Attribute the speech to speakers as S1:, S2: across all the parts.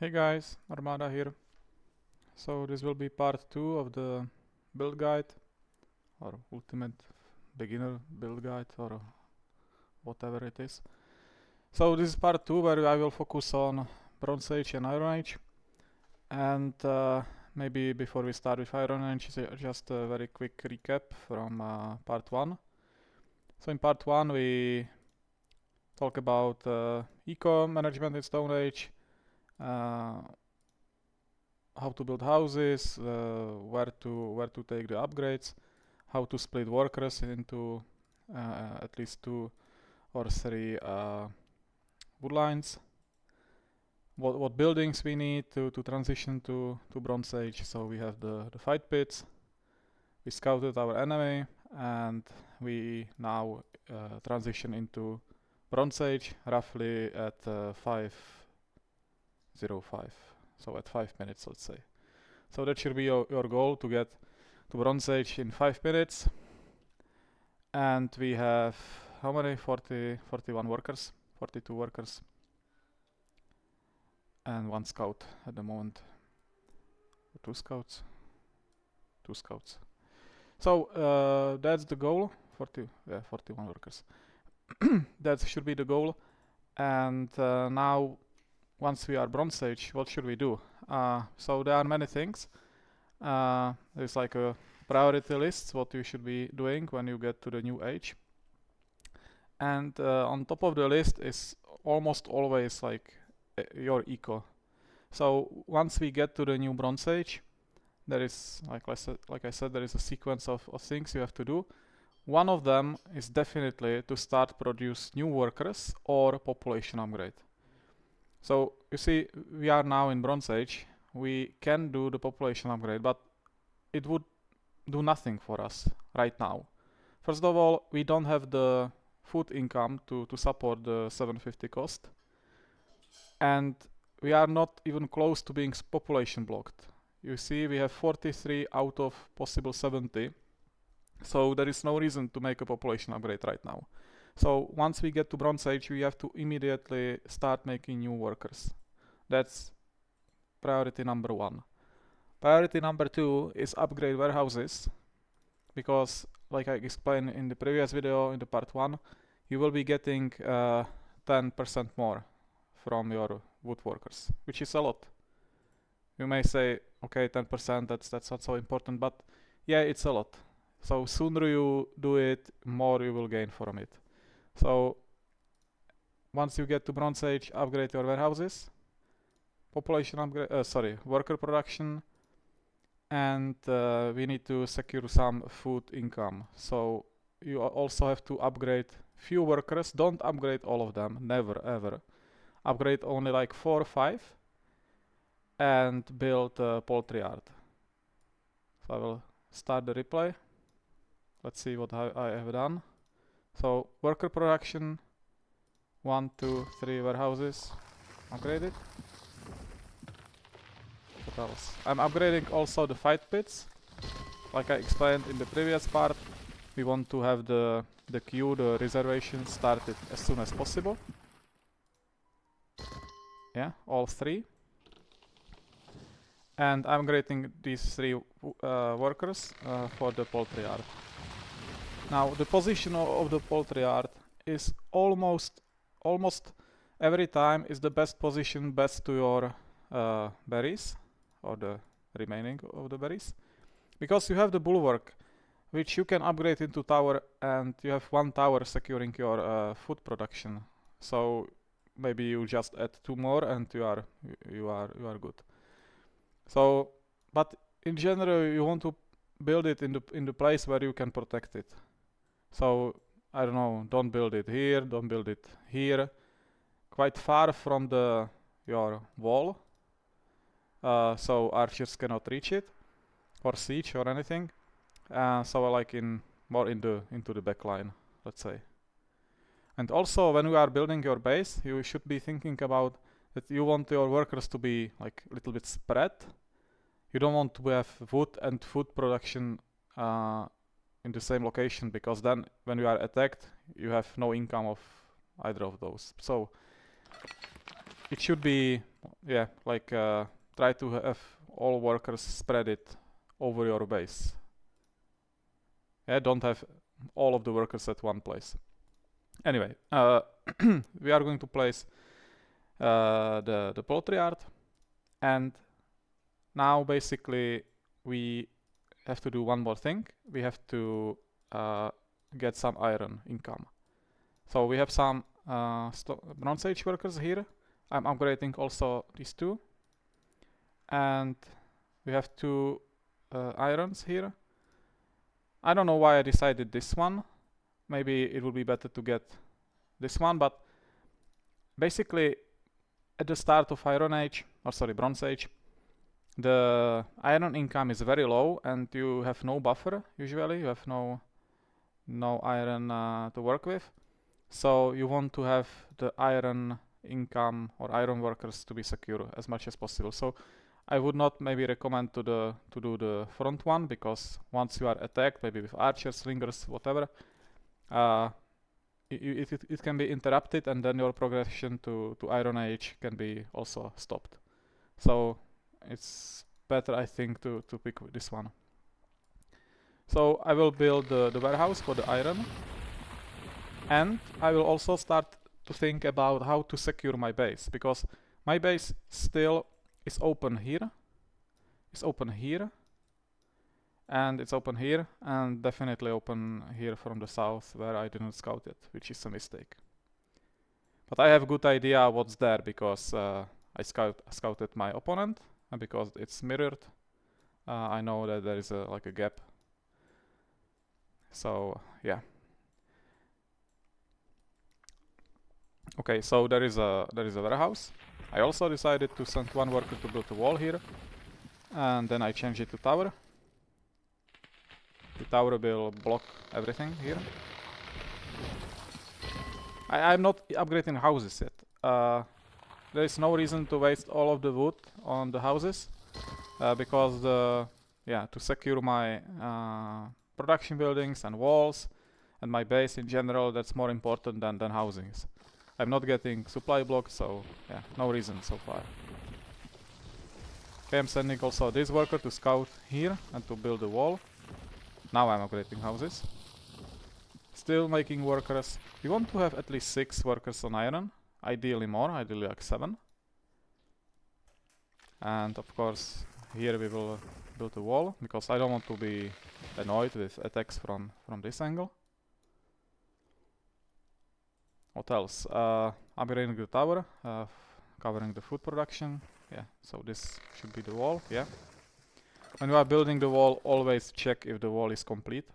S1: Hey guys, Armada here. So this will be part 2 of the build guide or ultimate beginner build guide or whatever it is. So this is part 2 where I will focus on Bronze Age and Iron Age, and maybe before we start with Iron Age, just a very quick recap from part 1. So in part 1 we talk about eco management in Stone Age, how to build houses, where to take the upgrades, how to split workers into at least 2 or 3 wood lines, what buildings we need to transition to Bronze Age. So we have the fight pits, we scouted our enemy, and we now transition into Bronze Age roughly at 5:05. So at 5 minutes, let's say. So that should be your goal, to get to Bronze Age in 5 minutes. And we have how many? 41 workers, 42 workers, and 1 scout at the moment. 2 scouts. 2 scouts. So that's the goal. 41 workers. That should be the goal. And now, once we are Bronze Age, what should we do? So there are many things. There's like a priority list, what you should be doing when you get to the new age. And on top of the list is almost always like your eco. So once we get to the new Bronze Age, there is, like I said, there is a sequence of things you have to do. One of them is definitely to start produce new workers or population upgrade. So you see, we are now in Bronze Age. We can do the population upgrade, but it would do nothing for us right now. First of all, we don't have the food income to support the 750 cost, and we are not even close to being population blocked. You see, we have 43 out of possible 70, so there is no reason to make a population upgrade right now. So once we get to Bronze Age, we have to immediately start making new workers. That's priority number 1. Priority number 2 is upgrade warehouses, because like I explained in the previous video, in the part 1, you will be getting 10% more from your woodworkers, which is a lot. You may say, okay, 10%, that's not so important, but yeah, it's a lot. So sooner you do it, more you will gain from it. So once you get to Bronze Age, upgrade your warehouses, population upgrade, worker production, and we need to secure some food income. So you also have to upgrade few workers. Don't upgrade all of them, never ever. Upgrade only like 4 or 5 and build a poultry yard. So I will start the replay. Let's see what I have done. So worker production, 1, 2, 3 warehouses, upgraded. What else? I'm upgrading also the fight pits. Like I explained in the previous part, we want to have the queue, the reservation started as soon as possible. Yeah, all 3. And I'm upgrading these 3 workers for the poultry yard. Now the position of the poultry yard is almost every time is the best position, best to your berries, or the remaining of the berries, because you have the bulwark, which you can upgrade into tower, and you have 1 tower securing your food production. So maybe you just add 2 more and you are good. So, but in general, you want to build it in the place where you can protect it. So I don't know, don't build it here, don't build it here, quite far from your wall, so archers cannot reach it, or siege or anything. So like more into the back line, let's say. And also, when you are building your base, you should be thinking about that you want your workers to be like a little bit spread. You don't want to have wood and food production in the same location, because then when you are attacked, you have no income of either of those. So it should be yeah, like try to have all workers spread it over your base. Yeah, don't have all of the workers at one place. Anyway, we are going to place the poultry yard, and now basically we have to do one more thing. We have to get some iron income. So we have some Bronze Age workers here. I'm upgrading also these two, and we have two irons here. I don't know why I decided this one. Maybe it would be better to get this one, but basically at the start of Bronze Age, the iron income is very low and you have no buffer usually. You have no iron to work with. So you want to have the iron income or iron workers to be secure as much as possible. So I would not maybe recommend to do the front one, because once you are attacked, maybe with archers, slingers, whatever, it can be interrupted, and then your progression to Iron Age can be also stopped. So it's better, I think, to pick this one. So I will build the warehouse for the iron, and I will also start to think about how to secure my base, because my base still is open here, and it's open here, and definitely open here from the south where I didn't scout it, which is a mistake. But I have a good idea what's there, because I scouted my opponent, and because it's mirrored, I know that there is like a gap. So yeah. Okay, so there is a warehouse. I also decided to send one worker to build a wall here, and then I change it to tower. The tower will block everything here. I'm not upgrading houses yet. There is no reason to waste all of the wood on the houses, because to secure my production buildings and walls and my base in general, that's more important than housings. I'm not getting supply blocks, so yeah, no reason so far. Okay, I'm sending also this worker to scout here and to build a wall. Now I'm upgrading houses. Still making workers. We want to have at least 6 workers on iron. Ideally more, ideally like 7. And of course here we will build a wall, because I don't want to be annoyed with attacks from this angle. What else? Upgrading the tower, covering the food production. Yeah, so this should be the wall, yeah. When you are building the wall, always check if the wall is complete.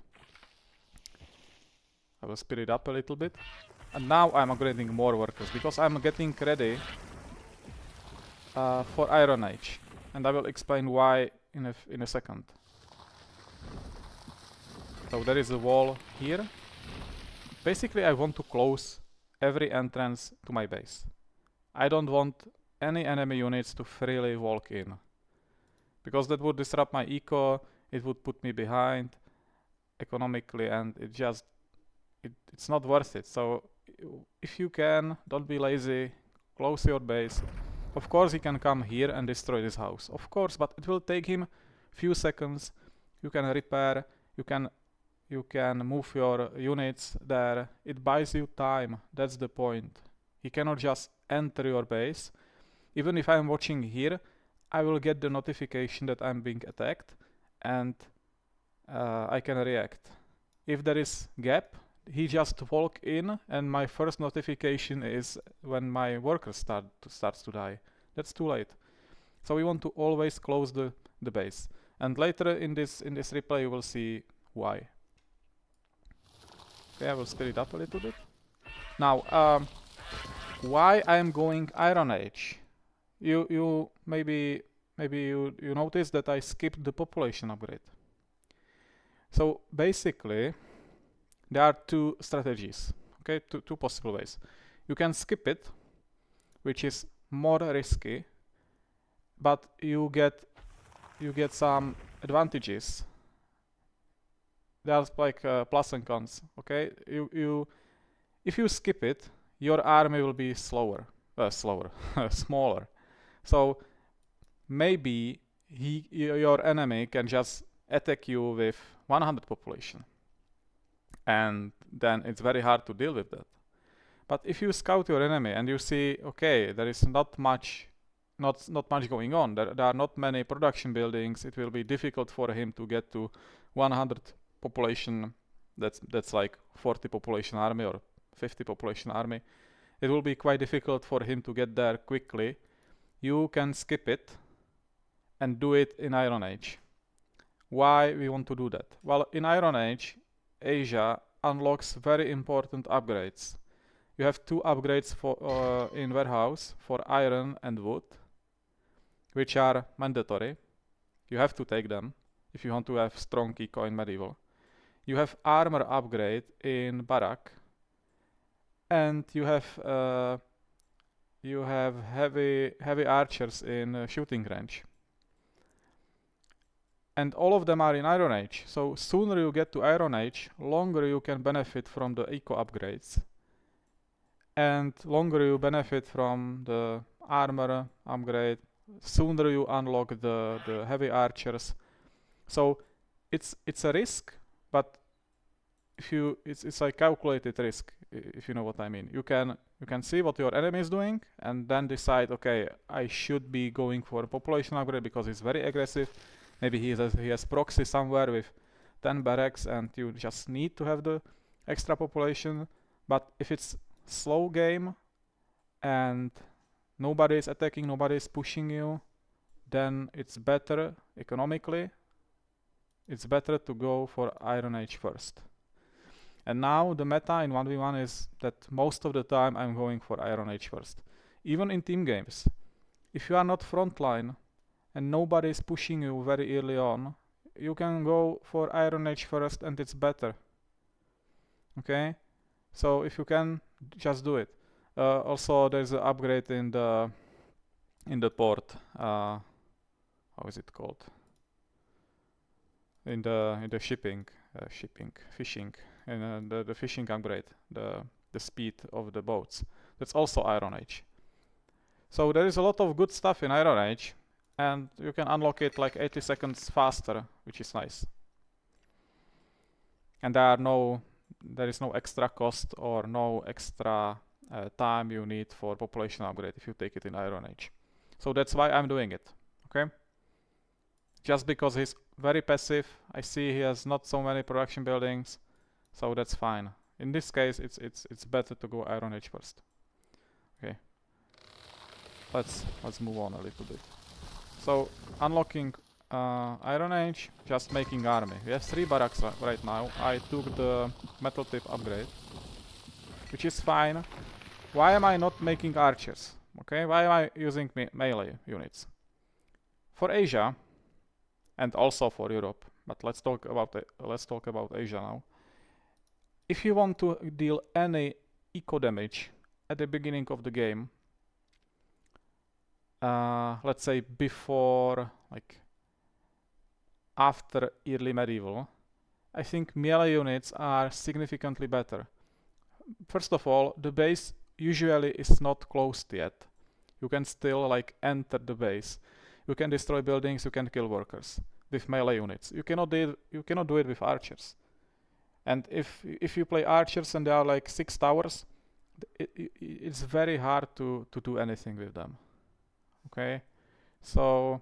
S1: I will speed it up a little bit. And now I'm upgrading more workers, because I'm getting ready for Iron Age. And I will explain why in a second. So there is a wall here. Basically I want to close every entrance to my base. I don't want any enemy units to freely walk in, because that would disrupt my eco, it would put me behind economically, and it's not worth it. So if you can, don't be lazy, close your base. Of course he can come here and destroy this house, of course, but it will take him few seconds. You can repair, you can move your units there. It buys you time, that's the point. He cannot just enter your base. Even if I'm watching here, I will get the notification that I'm being attacked, and I can react. If there is gap, he just walk in, and my first notification is when my workers starts to die. That's too late. So we want to always close the base. And later in this replay you will see why. Okay, I will speed it up a little bit. Now, why I am going Iron Age? You maybe you noticed that I skipped the population upgrade. So basically there are two strategies, okay, two possible ways. You can skip it, which is more risky, but you get some advantages. There's like plus and cons, okay? If you skip it, your army will be smaller. So maybe your enemy can just attack you with 100 population, and then it's very hard to deal with that. But if you scout your enemy and you see, okay, there is not much going on, there are not many production buildings, it will be difficult for him to get to 100 population, that's like 40 population army or 50 population army. It will be quite difficult for him to get there quickly. You can skip it and do it in Iron Age. Why we want to do that? Well, in Iron Age, Asia unlocks very important upgrades. You have 2 upgrades for in warehouse for iron and wood, which are mandatory. You have to take them if you want to have strong eco in medieval. You have armor upgrade in barrack, and you have heavy archers in shooting range. And all of them are in Iron Age. So sooner you get to Iron Age, longer you can benefit from the eco upgrades, and longer you benefit from the armor upgrade, sooner you unlock the heavy archers. So it's a risk, but it's like calculated risk, if you know what I mean. You can see what your enemy is doing and then decide, okay, I should be going for a population upgrade because he's very aggressive. Maybe he has proxy somewhere with 10 barracks and you just need to have the extra population. But if it's slow game and nobody is attacking, nobody is pushing you, then it's better economically. It's better to go for Iron Age first. And now the meta in 1v1 is that most of the time I'm going for Iron Age first. Even in team games. If you are not frontline and nobody is pushing you very early on, you can go for Iron Age first and it's better. Okay? So if you can, just do it. Also there's an upgrade in the port. How is it called? In the fishing, and the fishing upgrade, the speed of the boats. That's also Iron Age. So there is a lot of good stuff in Iron Age, and you can unlock it like 80 seconds faster, which is nice. And there is no extra cost or no extra time you need for population upgrade if you take it in Iron Age. So that's why I'm doing it. Okay? Just because he's very passive, I see he has not so many production buildings, so that's fine. In this case, it's better to go Iron Age first. Okay. Let's move on a little bit. So unlocking Iron Age, just making army. We have 3 barracks right now. I took the metal tip upgrade, which is fine. Why am I not making archers? Okay, why am I using melee units? For Asia, and also for Europe, but let's talk about Asia now. If you want to deal any eco damage at the beginning of the game, let's say before, like after early medieval, I think melee units are significantly better. First of all, the base usually is not closed yet. You can still like enter the base. You can destroy buildings, you can kill workers with melee units. You cannot do it with archers. And if you play archers and there are like 6 towers, it's very hard to do anything with them. Okay? So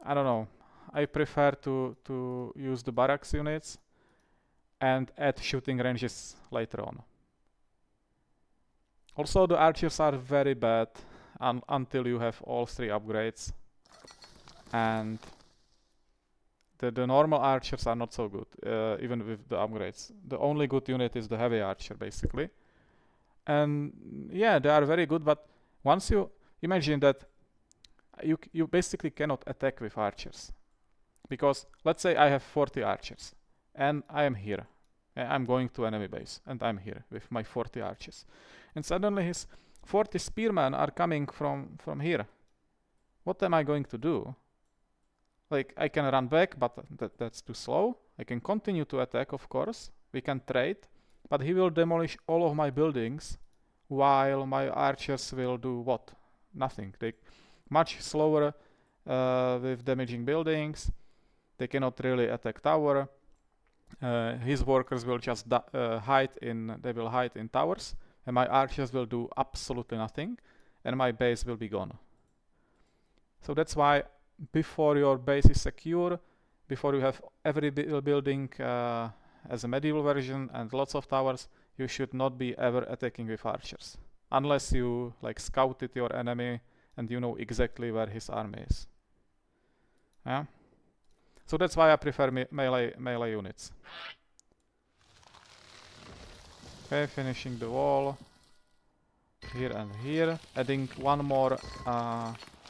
S1: I don't know. I prefer to use the barracks units and add shooting ranges later on. Also, the archers are very bad until you have all 3 upgrades, and the normal archers are not so good, even with the upgrades. The only good unit is the heavy archer, basically. And yeah, they are very good, but once you imagine that you basically cannot attack with archers. Because let's say I have 40 archers, and I am here. I'm going to enemy base, and I'm here with my 40 archers. And suddenly his 40 spearmen are coming from here. What am I going to do? Like, I can run back, but that's too slow. I can continue to attack, of course. We can trade, but he will demolish all of my buildings while my archers will do what? nothing. They much slower with damaging buildings. They cannot really attack tower. His workers will just hide in towers, and my archers will do absolutely nothing, and my base will be gone. So that's why before your base is secure, before you have every building as a medieval version and lots of towers, you should not be ever attacking with archers, unless you like scouted your enemy and you know exactly where his army is. Yeah. So that's why I prefer melee units. Okay, finishing the wall here and here, adding one more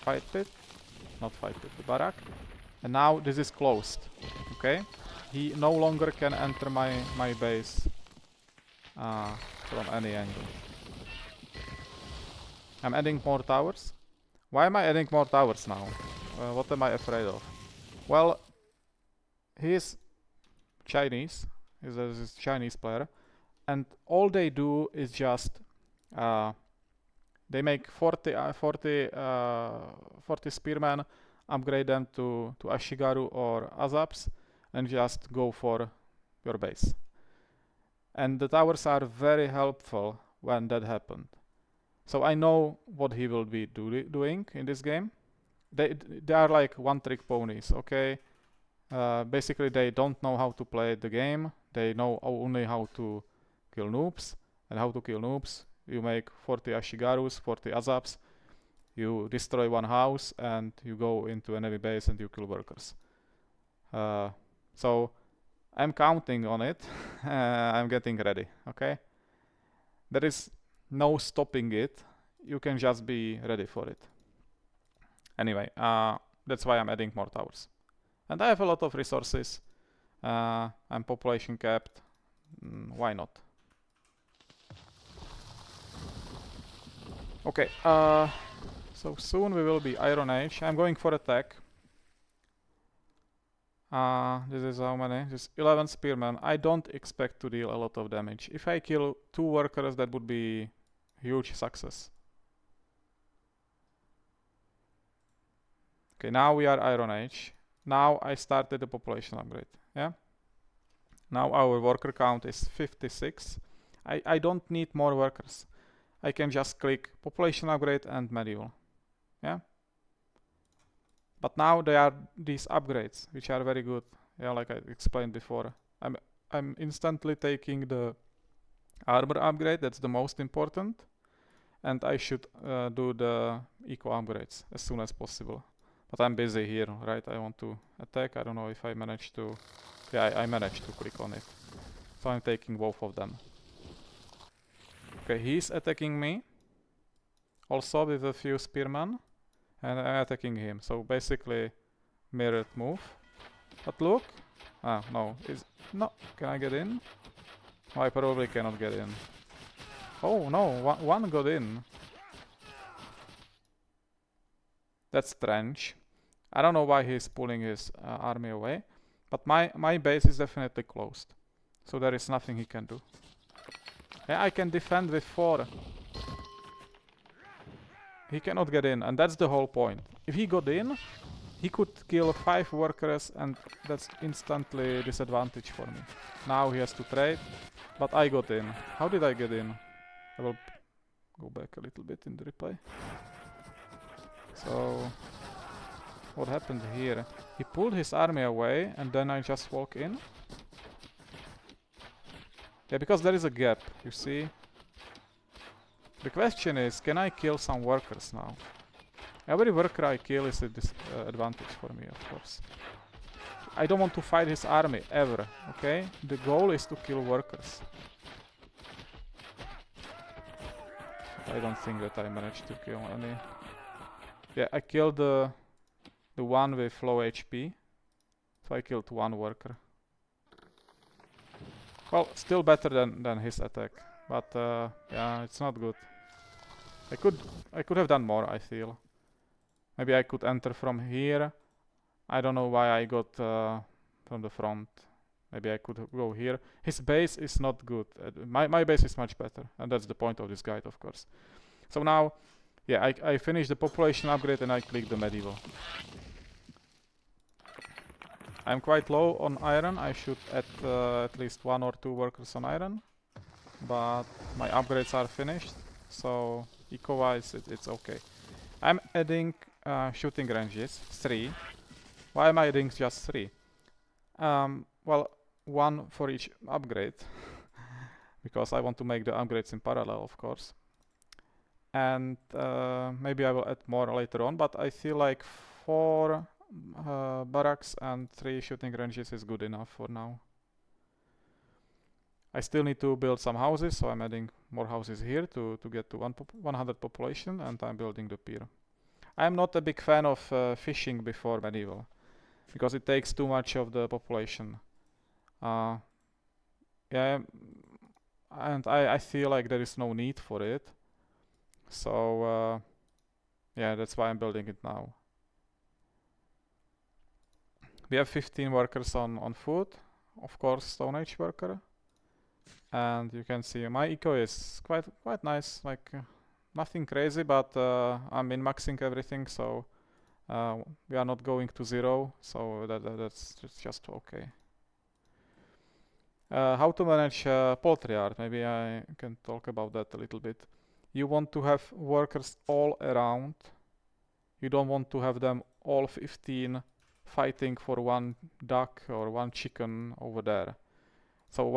S1: fight pit, not fight pit, the barrack, and now this is closed. Okay, he no longer can enter my base from any angle. I'm adding more towers. Why am I adding more towers now? What am I afraid of? Well, he is Chinese. He's a Chinese player, and all they do is just they make 40 spearmen, upgrade them to Ashigaru or Azaps, and just go for your base. And the towers are very helpful when that happened. So I know what he will be doing in this game. They are like one-trick ponies, okay? Basically, they don't know how to play the game. They know only how to kill noobs. And how to kill noobs, you make 40 Ashigarus, 40 Azaps, you destroy one house, and you go into enemy base and you kill workers. So I'm counting on it. I'm getting ready, okay? There is no stopping it. You can just be ready for it. Anyway, that's why I'm adding more towers. And I have a lot of resources. I'm population capped. Why not? Okay, so soon we will be Iron Age. I'm going for attack. This is how many? This is 11 spearmen. I don't expect to deal a lot of damage. If I kill 2 workers, that would be huge success. Okay, now we are Iron Age. Now I started the population upgrade. Yeah. Now our worker count is 56. I don't need more workers. I can just click population upgrade and medieval. Yeah. But now there are these upgrades, which are very good. Yeah, like I explained before. I'm instantly taking the armor upgrade. That's the most important. And I should do the eco upgrades as soon as possible. But I'm busy here, right? I want to attack. I don't know if I managed to... Yeah, I managed to click on it. So I'm taking both of them. Okay, he's attacking me. Also with a few spearmen. And I'm attacking him. So basically, mirrored move. But look. Ah, no. No. Can I get in? Oh, I probably cannot get in. Oh, no. One got in. That's strange. I don't know why he's pulling his army away. But my base is definitely closed. So there is nothing he can do. Yeah, I can defend with 4. He cannot get in, and that's the whole point. If he got in, he could kill 5 workers, and that's instantly disadvantage for me. Now he has to trade, but I got in. How did I get in? I will go back a little bit in the replay. So, what happened here? He pulled his army away, and then I just walk in. Yeah, because there is a gap, you see? The question is, can I kill some workers now? Every worker I kill is a disadvantage for me, of course. I don't want to fight his army, ever, okay? The goal is to kill workers. I don't think that I managed to kill any. Yeah, I killed the one with low HP. So I killed 1 worker. Well, still better than his attack. But yeah, it's not good. I could have done more, I feel. Maybe I could enter from here. I don't know why I got from the front. Maybe I could go here. His base is not good. My base is much better. And that's the point of this guide, of course. So now Yeah, I finished the population upgrade and I clicked the medieval. I'm quite low on iron. I should add at least 1 or 2 workers on iron. But my upgrades are finished, so eco-wise it's okay. I'm adding shooting ranges, 3. Why am I adding just 3? Well, 1 for each upgrade, because I want to make the upgrades in parallel, of course. And maybe I will add more later on, but I feel like 4 barracks and 3 shooting ranges is good enough for now. I still need to build some houses, so I'm adding more houses here to get to 100 population, and I'm building the pier. I'm not a big fan of fishing before medieval, because it takes too much of the population. Yeah, and I feel like there is no need for it. So yeah, that's why I'm building it now. We have 15 workers on food, of course, Stone Age worker. And you can see my eco is quite nice, like nothing crazy, but I'm min-maxing everything, so we are not going to 0, so that's just okay. How to manage poultry yard? Maybe I can talk about that a little bit. You want to have workers all around. You don't want to have them all 15 fighting for 1 duck or 1 chicken over there. So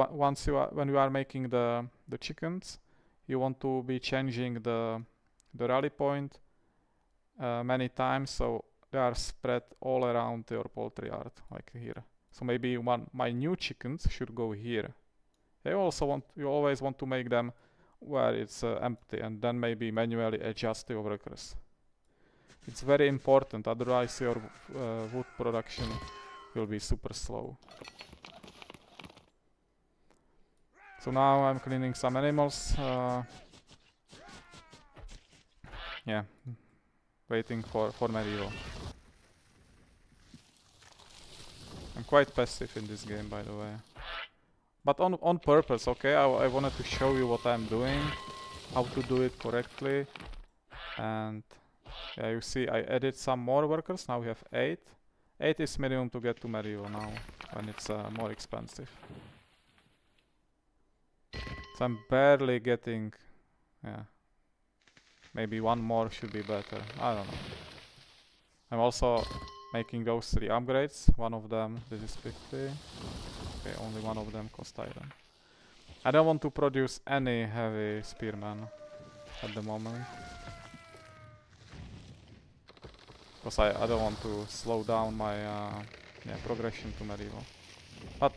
S1: when you are making the chickens, you want to be changing the rally point many times, so they are spread all around your poultry yard, like here. So maybe my new chickens should go here. You always want to make them where it's empty, and then maybe manually adjust your workers. It's very important, otherwise your wood production will be super slow. So now I'm cleaning some animals. Yeah, waiting for medieval. I'm quite passive in this game, by the way. But on purpose, okay? I wanted to show you what I'm doing, how to do it correctly. And yeah, you see I added some more workers. Now we have 8. 8 is minimum to get to medieval now, when it's more expensive. So I'm barely getting, yeah. Maybe 1 more should be better. I don't know. I'm also making those 3 upgrades. One of them, this is 50. Okay, only one of them cost iron. I don't want to produce any heavy spearmen at the moment. Because I don't want to slow down my progression to medieval. But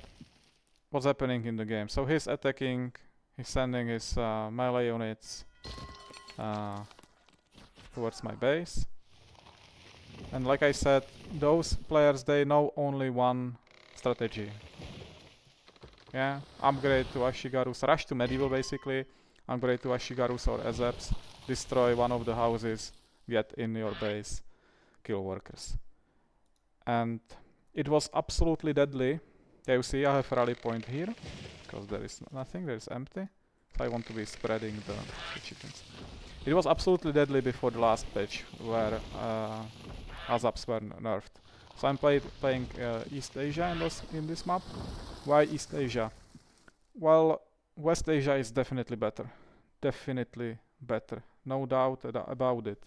S1: what's happening in the game? So he's attacking, he's sending his melee units towards my base. And like I said, those players, they know only one strategy. Yeah, upgrade to Ashigarus, rush to medieval basically, upgrade to Ashigarus or Azeps, destroy one of the houses, get in your base, kill workers. And it was absolutely deadly. Yeah, you see I have a rally point here, because there is nothing, there is empty. So I want to be spreading the chickens. It was absolutely deadly before the last patch, where Azaps were nerfed. So I'm playing East Asia in this map. Why East Asia? Well, West Asia is definitely better. Definitely better. No doubt about it.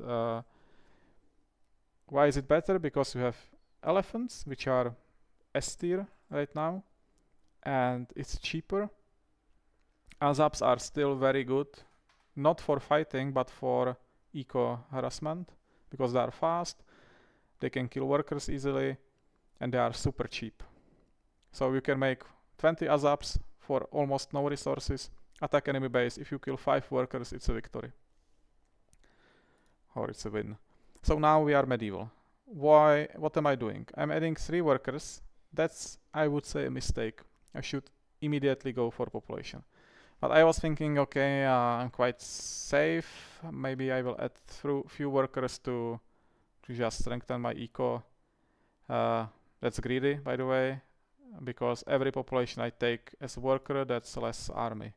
S1: Why is it better? Because you have elephants, which are S tier right now, and it's cheaper. Azaps are still very good, not for fighting, but for eco harassment, because they are fast, they can kill workers easily, and they are super cheap. So you can make 20 Azaps for almost no resources, attack enemy base. If you kill 5 workers, it's a victory. Or it's a win. So now we are medieval. Why? What am I doing? I'm adding 3 workers. That's, I would say, a mistake. I should immediately go for population. But I was thinking, okay, I'm quite safe. Maybe I will add few workers to just strengthen my eco. That's greedy, by the way, because every population I take as a worker, that's less army.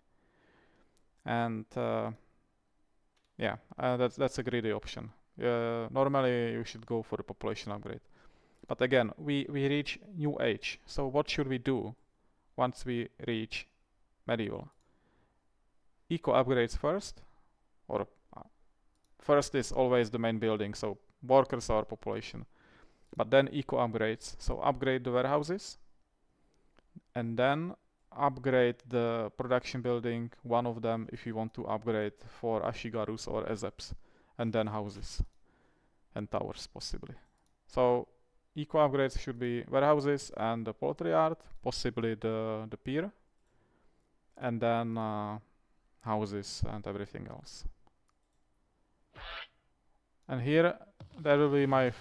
S1: And Yeah, that's a greedy option. Normally you should go for the population upgrade. But again, we reach new age. So what should we do once we reach medieval? Eco upgrades first, or first is always the main building, so workers or population. But then eco upgrades, so upgrade the warehouses, and then upgrade the production building, one of them if you want to upgrade for Ashigarus or Ezeps, and then houses and towers possibly. So eco upgrades should be warehouses and the poultry yard, possibly the pier, and then houses and everything else. And here that will be my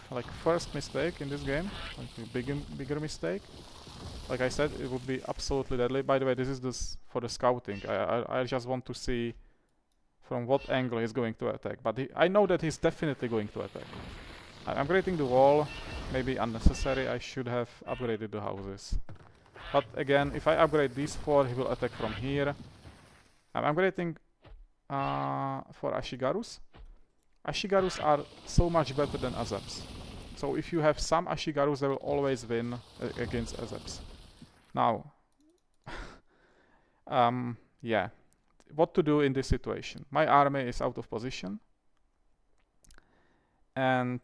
S1: first mistake in this game, like a bigger mistake. Like I said, it would be absolutely deadly. By the way, this is for the scouting. I just want to see from what angle he's going to attack. But I know that he's definitely going to attack. I'm upgrading the wall, maybe unnecessary. I should have upgraded the houses. But again, if I upgrade these 4, he will attack from here. I'm upgrading for Ashigarus. Ashigarus are so much better than Azeps. So if you have some Ashigarus, they will always win against Azeps. Now, yeah, what to do in this situation? My army is out of position, and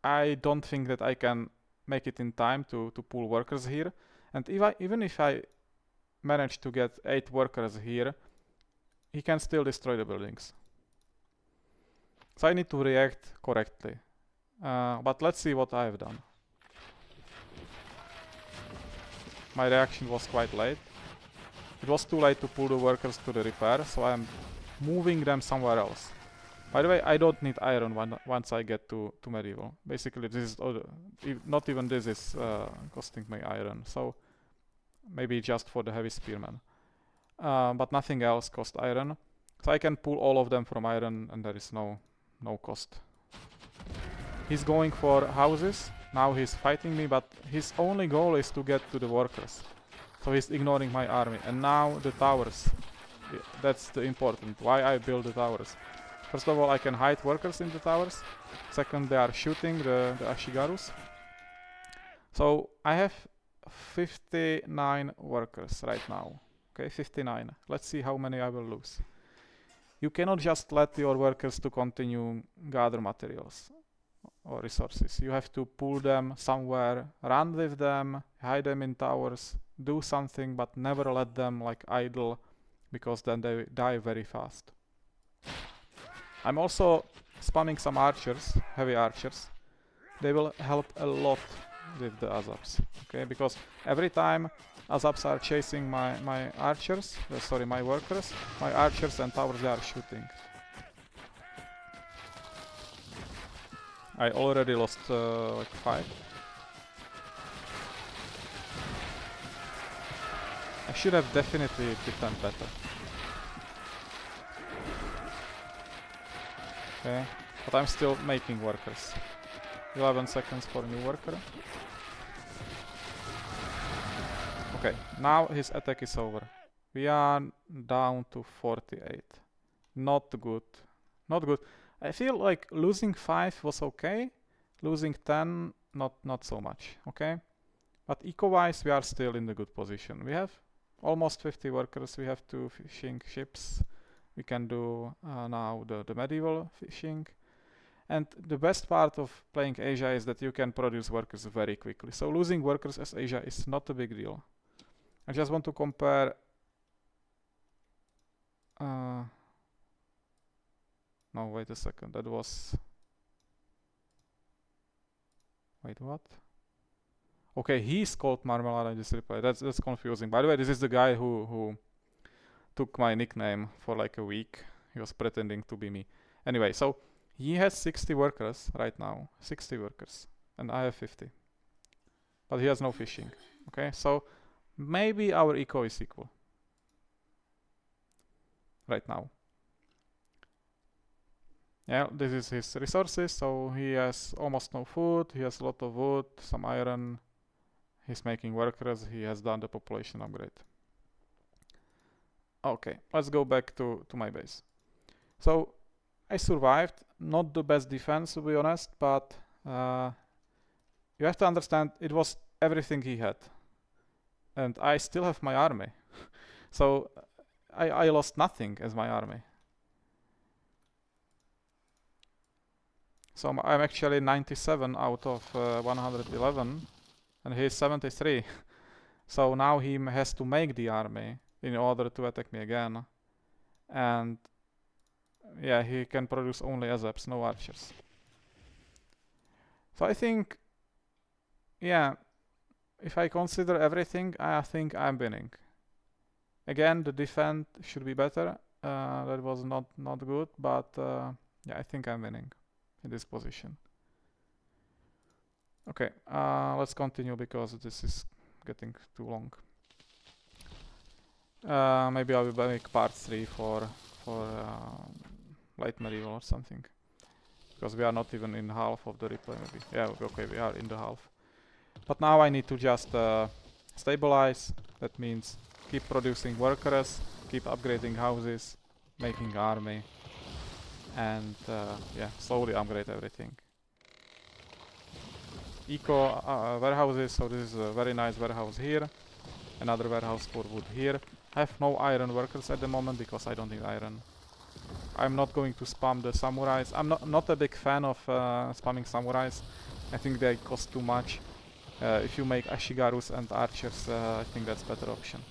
S1: I don't think that I can make it in time to pull workers here. And even if I manage to get 8 workers here, he can still destroy the buildings. So I need to react correctly. But let's see what I have done. My reaction was quite late. It was too late to pull the workers to the repair, so I'm moving them somewhere else. By the way, I don't need iron once I get to medieval. Basically, this is not even this is costing me iron, so maybe just for the heavy spearmen. But nothing else cost iron. So I can pull all of them from iron and there is no cost. He's going for houses. Now he's fighting me, but his only goal is to get to the workers. So he's ignoring my army. And now the towers. That's the important. Why I build the towers. First of all, I can hide workers in the towers. Second, they are shooting the Ashigarus. So I have 59 workers right now. Okay, 59. Let's see how many I will lose. You cannot just let your workers to continue gather materials or resources. You have to pull them somewhere, run with them, hide them in towers, do something, but never let them like idle, because then they die very fast. I'm also spamming some archers, heavy archers. They will help a lot with the Azaps, okay? Because every time Azaps are chasing my archers, my workers, my archers and towers, they are shooting. I already lost like 5. I should have definitely defended better. Okay, but I'm still making workers. 11 seconds for new worker. Okay, now his attack is over. We are down to 48. Not good. Not good. I feel like losing 5 was okay. Losing 10, not so much. Okay? But eco-wise, we are still in the good position. We have almost 50 workers. We have 2 fishing ships. We can do now the medieval fishing. And the best part of playing Asia is that you can produce workers very quickly. So losing workers as Asia is not a big deal. I just want to compare. No, wait a second. That was. Wait, what? Okay, he's called Marmalade in this replay. That's confusing. By the way, this is the guy who took my nickname for like a week. He was pretending to be me. Anyway, so he has 60 workers right now. 60 workers. And I have 50. But he has no fishing. Okay, so maybe our eco is equal. Right now. Yeah, this is his resources. So he has almost no food. He has a lot of wood, some iron. He's making workers. He has done the population upgrade. Okay, let's go back to my base. So I survived. Not the best defense, to be honest, but you have to understand it was everything he had, and I still have my army. So I lost nothing as my army. So I'm actually 97 out of 111, and he's 73. So now he has to make the army in order to attack me again. And yeah, he can produce only azaps, no archers. So I think, yeah, if I consider everything, I think I'm winning. Again, the defense should be better. That was not good, but yeah, I think I'm winning in this position. Okay, let's continue because this is getting too long. Maybe I will make part 3 for late medieval or something, because we are not even in half of the replay. Maybe, yeah, okay, we are in the half. But now I need to just stabilize. That means keep producing workers, keep upgrading houses, making army, and yeah, slowly upgrade everything. Eco warehouses, so this is a very nice warehouse here, another warehouse for wood here. I have no iron workers at the moment because I don't need iron. I'm not going to spam the samurais. I'm not a big fan of spamming samurais. I think they cost too much. If you make ashigarus and archers, I think that's better option.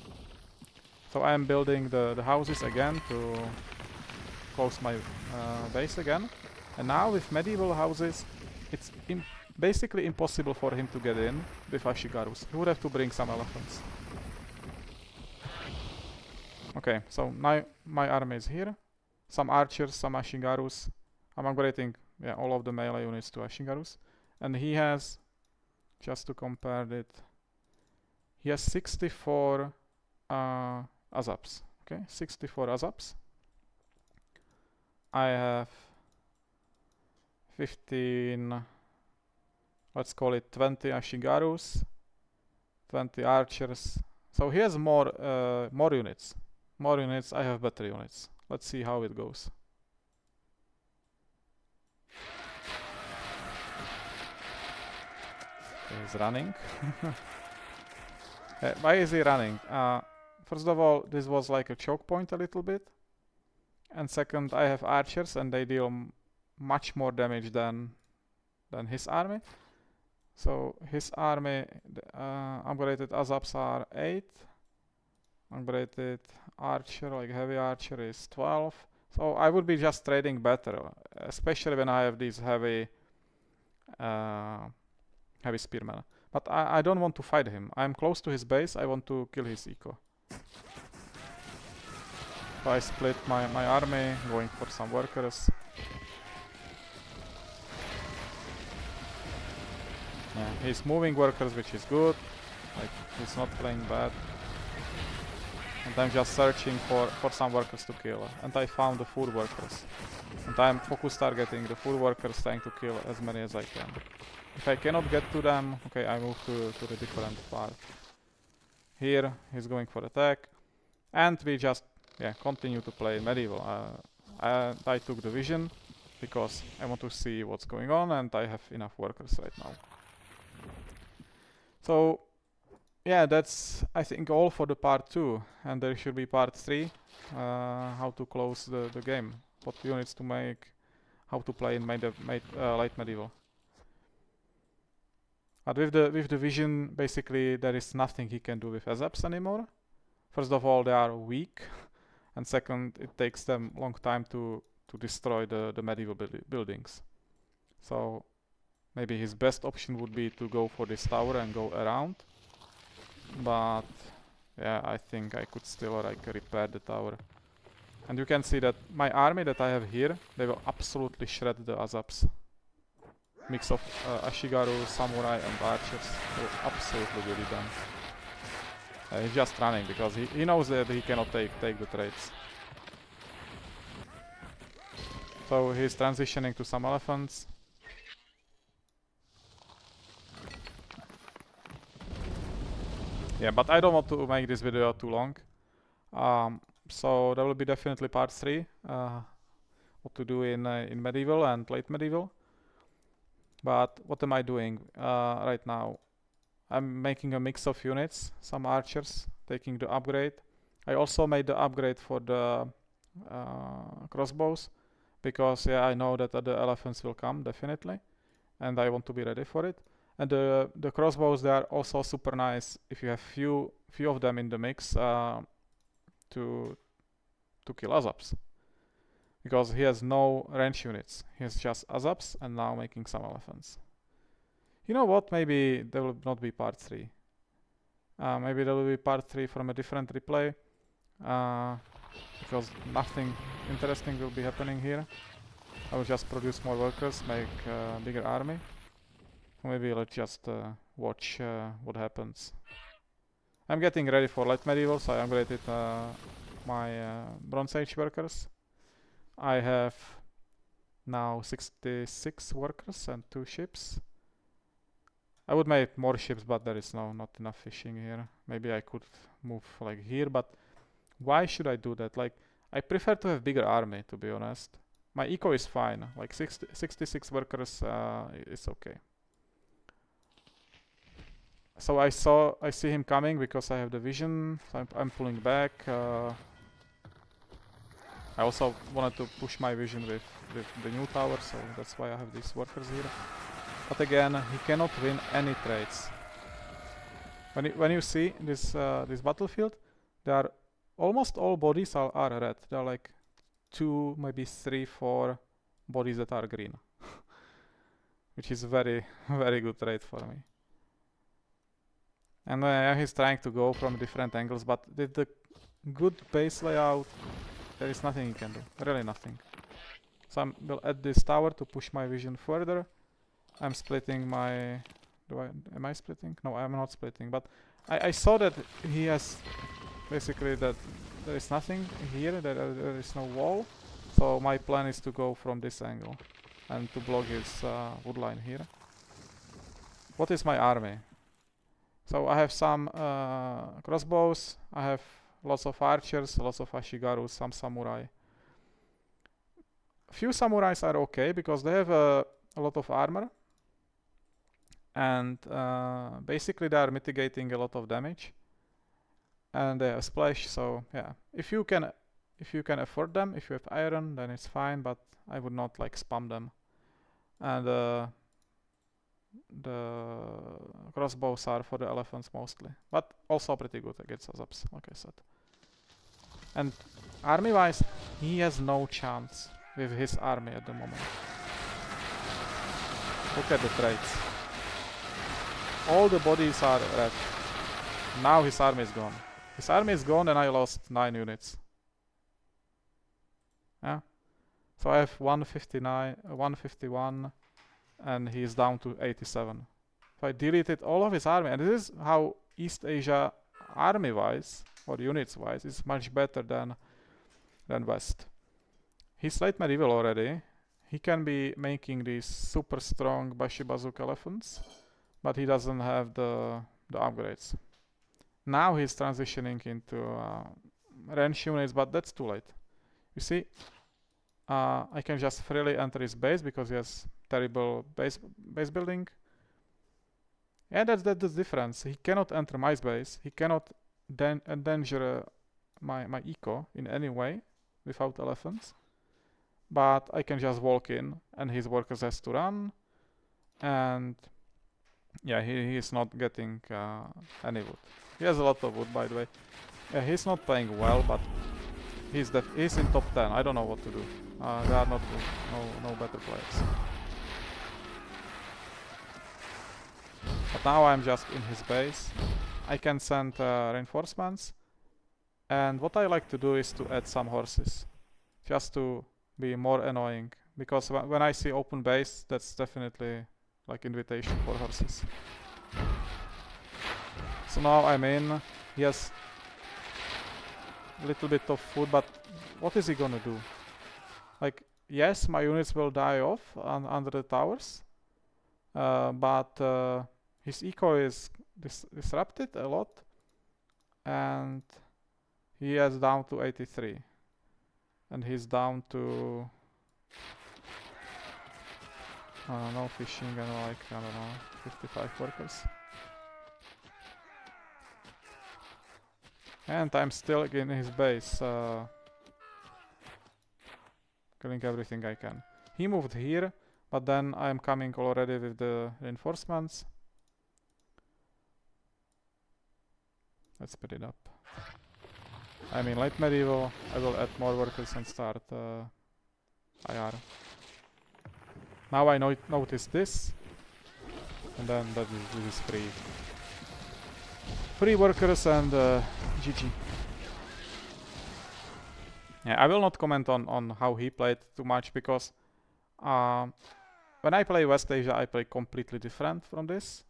S1: So I am building the houses again to close my base again. And now with medieval houses, it's basically impossible for him to get in with ashigarus. He would have to bring some elephants. Okay, so now my army is here. Some archers, some ashigarus. I'm upgrading all of the melee units to ashigarus. And he has, just to compare it, he has 64 azaps. Okay, 64 azaps. I have 15, let's call it 20 ashigarus, 20 archers. So he has more units. More units, I have better units. Let's see how it goes. He's running. Why is he running? First of all, this was like a choke point a little bit. And second, I have archers and they deal much more damage than his army. So his army, upgraded azaps are 8. Upgraded archer, like heavy archer, is 12. So I would be just trading better, especially when I have these heavy spearmen. But I don't want to fight him. I'm close to his base. I want to kill his eco. So I split my army, going for some workers. Yeah, he's moving workers, which is good. Like, he's not playing bad. And I'm just searching for some workers to kill. And I found the food workers. And I'm focus targeting the food workers, trying to kill as many as I can. If I cannot get to them, okay, I move to the different part. Here, he's going for attack. And we just, continue to play medieval. I took the vision, because I want to see what's going on, and I have enough workers right now. So, yeah, that's, I think, all for the part 2. And there should be part 3, how to close the game. What units to make, how to play in late medieval. But with the vision, basically, there is nothing he can do with azaps anymore. First of all, they are weak. And second, it takes them a long time to destroy the medieval buildings. So maybe his best option would be to go for this tower and go around. But yeah, I think I could still like repair the tower. And you can see that my army that I have here, they will absolutely shred the azaps. Mix of ashigaru, samurai and archers. They will absolutely get it done. He's just running because he knows that he cannot take the trades. So he's transitioning to some elephants. Yeah, but I don't want to make this video too long. So that will be definitely part 3, what to do in medieval and late medieval. But what am I doing right now? I'm making a mix of units, some archers, taking the upgrade. I also made the upgrade for the crossbows, because yeah, I know that the elephants will come definitely, and I want to be ready for it. And the crossbows, they are also super nice if you have few of them in the mix to kill azaps, because he has no range units. He has just azaps and now making some elephants. You know what? Maybe there will not be part 3. Maybe there will be part 3 from a different replay, because nothing interesting will be happening here. I will just produce more workers, make a bigger army. Maybe let's just watch what happens. I'm getting ready for late medieval, so I upgraded my Bronze Age workers. I have now 66 workers and 2 ships. I would make more ships, but there is not enough fishing here. Maybe I could move like here, but why should I do that? Like, I prefer to have bigger army, to be honest. My eco is fine, like 66 workers is okay. So I see him coming because I have the vision, so I'm pulling back. I also wanted to push my vision with the new tower, so that's why I have these workers here. But again, he cannot win any trades. When you see this battlefield, there are almost all bodies are red. There are like 2, maybe 3, 4 bodies that are green, which is very very good trade for me. And he's trying to go from different angles, but with the good base layout, there is nothing he can do. Really nothing. So I will add this tower to push my vision further. I'm splitting my... Am I splitting? No, I'm not splitting, but I saw that he has basically that there is nothing here, there is no wall. So my plan is to go from this angle and to block his wood line here. What is my army? So I have some crossbows, I have lots of archers, lots of ashigarus, some samurai. Few samurais are okay because they have a lot of armor, and basically they are mitigating a lot of damage, and they have splash. So yeah, if you can afford them, if you have iron, then it's fine, but I would not like spam them. And the crossbows are for the elephants mostly, but also pretty good against azaps, like I said. And army wise, he has no chance with his army at the moment. Look at the traits. All the bodies are red. Now his army is gone. His army is gone and I lost 9 units. Yeah. So I have 159, 151, and he is down to 87. So I deleted all of his army, and this is how East Asia army wise or units wise is much better than West. He's late medieval already. He can be making these super strong Bashi Bazooka elephants, but he doesn't have the upgrades. Now he's transitioning into range units, but that's too late. You see, I can just freely enter his base because he has terrible base building. Yeah, that's the difference. He cannot enter my base. He cannot endanger my eco in any way without elephants. But I can just walk in and his workers has to run, and yeah, he is not getting any wood. He has a lot of wood, by the way. Yeah, he's not playing well, but he's in top 10. I don't know what to do. There are not no better players. But now I'm just in his base. I can send reinforcements, and what I like to do is to add some horses, just to be more annoying, because when I see open base, that's definitely like invitation for horses. So now I'm in. He has a little bit of food, but what is he gonna do? Like, yes, my units will die off under the towers, but his eco is disrupted a lot, and He is down to 83. And he's down to... I don't know, fishing and like, I don't know, 55 workers. And I'm still in his base, killing everything I can. He moved here, but then I'm coming already with the reinforcements. Let's speed it up. I'm in late medieval. I will add more workers and start IR. Now I notice this, and then this is free. Free workers and GG. Yeah, I will not comment on how he played too much, because when I play West Asia, I play completely different from this.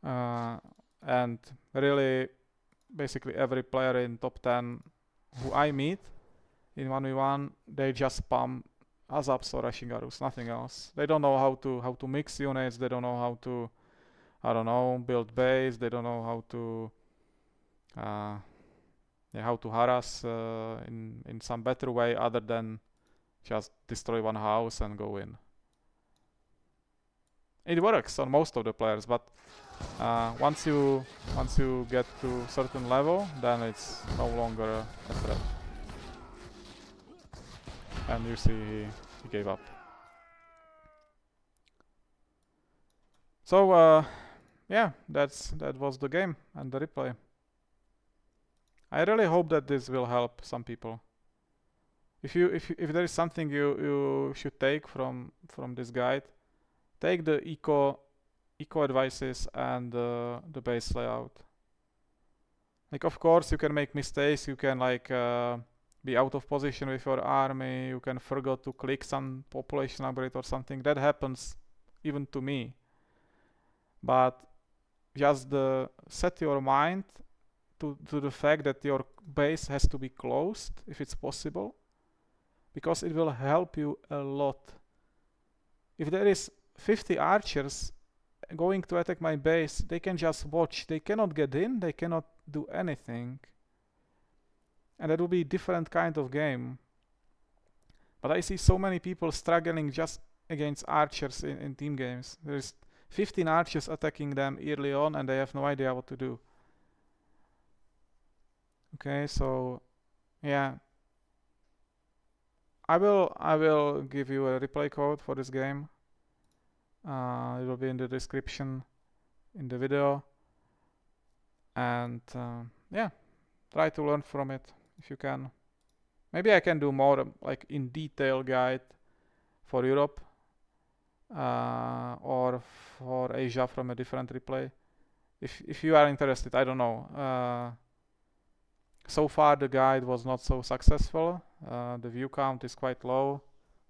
S1: And really, basically every player in top 10 who I meet in 1v1, they just spam Azaps or Ashingarus, nothing else. They don't know how to mix units, they don't know how to, I don't know, build base, they don't know how to harass in some better way other than just destroy one house and go in. It works on most of the players, but once you get to certain level, then it's no longer a threat. And you see he gave up. So yeah, that was the game and the replay. I really hope that this will help some people. If there is something you should take from this guide, take the eco advices and the base layout. Like, of course you can make mistakes, you can like be out of position with your army, you can forget to click some population upgrade or something. That happens even to me. But just set your mind to the fact that your base has to be closed if it's possible, because it will help you a lot. If there is 50 archers going to attack my base, they can just watch. They cannot get in, they cannot do anything. And that will be a different kind of game. But I see so many people struggling just against archers in team games. There's 15 archers attacking them early on and they have no idea what to do. Okay, so yeah. I will give you a replay code for this game. It will be in the description in the video. And yeah, try to learn from it if you can. Maybe I can do more like in detail guide for Europe or for Asia from a different replay. If you are interested, I don't know. So far the guide was not so successful. The view count is quite low,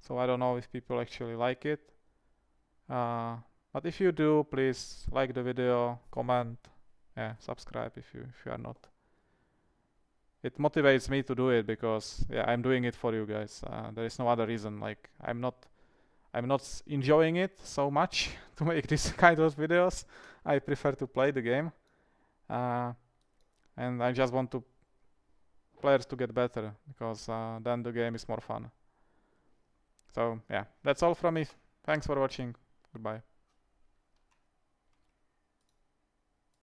S1: so I don't know if people actually like it. But if you do, please like the video, comment, subscribe if you are not. It motivates me to do it because I'm doing it for you guys. There is no other reason. Like I'm not enjoying it so much to make this kind of videos. I prefer to play the game, and I just want players to get better, because then the game is more fun. So yeah, that's all from me. Thanks for watching. Goodbye.